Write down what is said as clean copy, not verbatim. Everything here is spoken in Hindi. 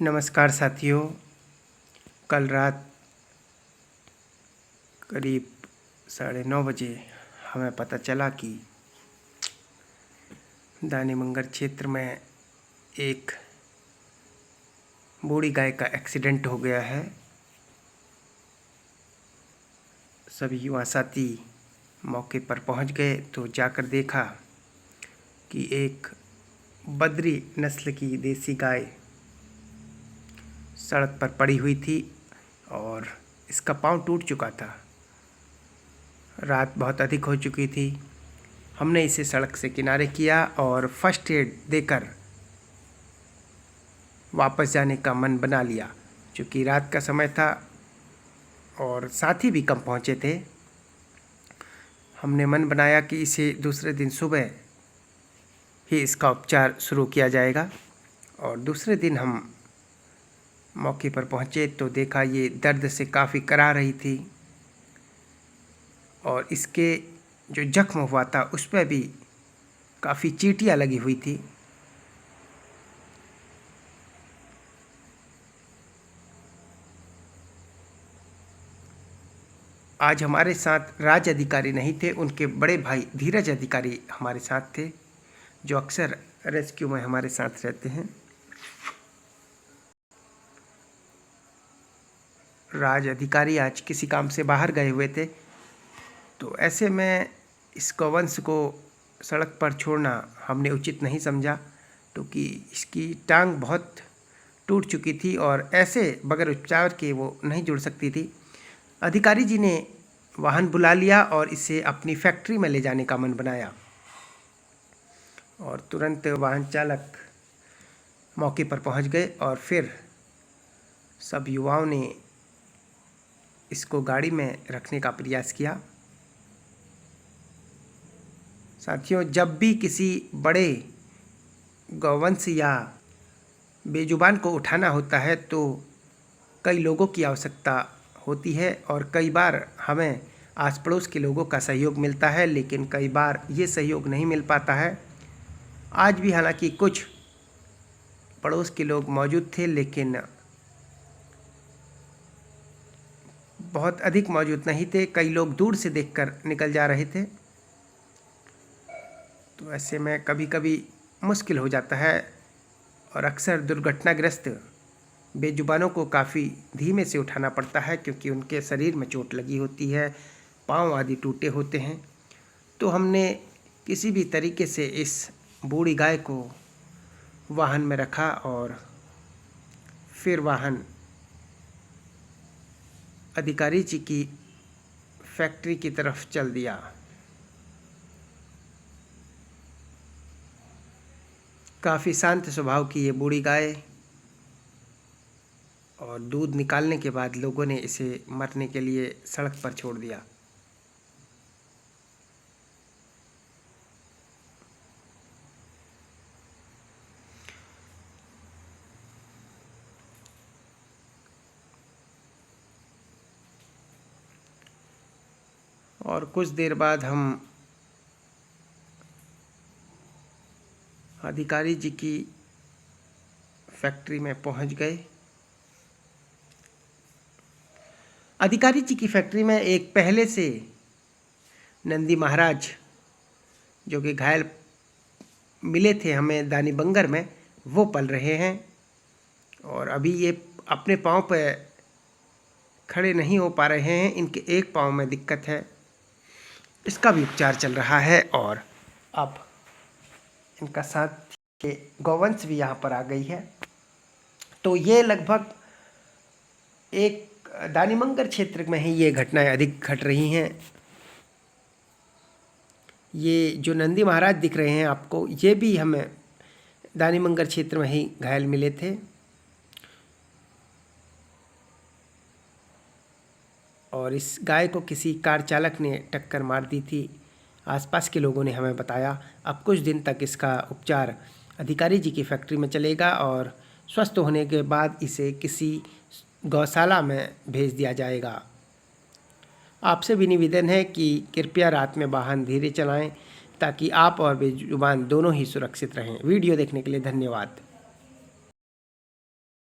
नमस्कार साथियों। कल रात करीब 9:30 बजे हमें पता चला कि दानीमंगर क्षेत्र में एक बूढ़ी गाय का एक्सीडेंट हो गया है। सभी युवा साथी मौके पर पहुंच गए तो जाकर देखा कि एक बद्री नस्ल की देसी गाय सड़क पर पड़ी हुई थी और इसका पाँव टूट चुका था। रात बहुत अधिक हो चुकी थी। हमने इसे सड़क से किनारे किया और फर्स्ट एड देकर वापस जाने का मन बना लिया। चूँकि रात का समय था और साथी भी कम पहुँचे थे, हमने मन बनाया कि इसे दूसरे दिन सुबह ही इसका उपचार शुरू किया जाएगा। और दूसरे दिन हम मौके पर पहुँचे तो देखा ये दर्द से काफ़ी करा रही थी और इसके जो जख्म हुआ था उस पर भी काफ़ी चींटियाँ लगी हुई थी। आज हमारे साथ राज अधिकारी नहीं थे, उनके बड़े भाई धीरज अधिकारी हमारे साथ थे, जो अक्सर रेस्क्यू में हमारे साथ रहते हैं। राज अधिकारी आज किसी काम से बाहर गए हुए थे, तो ऐसे में इस गौवंश को सड़क पर छोड़ना हमने उचित नहीं समझा, क्योंकि इसकी टांग बहुत टूट चुकी थी और ऐसे बगैर उपचार के वो नहीं जुड़ सकती थी। अधिकारी जी ने वाहन बुला लिया और इसे अपनी फैक्ट्री में ले जाने का मन बनाया और तुरंत वाहन चालक मौके पर पहुंच गए और फिर सब युवाओं ने इसको गाड़ी में रखने का प्रयास किया। साथियों, जब भी किसी बड़े गौवंश या बेजुबान को उठाना होता है तो कई लोगों की आवश्यकता होती है और कई बार हमें आस पड़ोस के लोगों का सहयोग मिलता है, लेकिन कई बार ये सहयोग नहीं मिल पाता है। आज भी हालांकि कुछ पड़ोस के लोग मौजूद थे, लेकिन बहुत अधिक मौजूद नहीं थे। कई लोग दूर से देखकर निकल जा रहे थे। तो ऐसे में कभी कभी मुश्किल हो जाता है और अक्सर दुर्घटनाग्रस्त बेजुबानों को काफ़ी धीमे से उठाना पड़ता है, क्योंकि उनके शरीर में चोट लगी होती है, पाँव आदि टूटे होते हैं। तो हमने किसी भी तरीके से इस बूढ़ी गाय को वाहन में रखा और फिर वाहन अधिकारी जी की फैक्ट्री की तरफ चल दिया। काफ़ी शांत स्वभाव की ये बूढ़ी गाय, और दूध निकालने के बाद लोगों ने इसे मरने के लिए सड़क पर छोड़ दिया। और कुछ देर बाद हम अधिकारी जी की फैक्ट्री में पहुंच गए। अधिकारी जी की फैक्ट्री में एक पहले से नंदी महाराज, जो कि घायल मिले थे हमें दानीबंगर में, वो पल रहे हैं और अभी ये अपने पाँव पर खड़े नहीं हो पा रहे हैं। इनके एक पाँव में दिक्कत है, इसका भी उपचार चल रहा है। और अब इनका साथ के गौवंश भी यहाँ पर आ गई है। तो ये लगभग एक दानीमंगर क्षेत्र में ही ये घटनाएं अधिक घट रही हैं। ये जो नंदी महाराज दिख रहे हैं आपको, ये भी हमें दानीमंगर क्षेत्र में ही घायल मिले थे और इस गाय को किसी कार चालक ने टक्कर मार दी थी, आसपास के लोगों ने हमें बताया। अब कुछ दिन तक इसका उपचार अधिकारी जी की फैक्ट्री में चलेगा और स्वस्थ होने के बाद इसे किसी गौशाला में भेज दिया जाएगा। आपसे भी निवेदन है कि कृपया रात में वाहन धीरे चलाएं, ताकि आप और बेजुबान दोनों ही सुरक्षित रहें। वीडियो देखने के लिए धन्यवाद।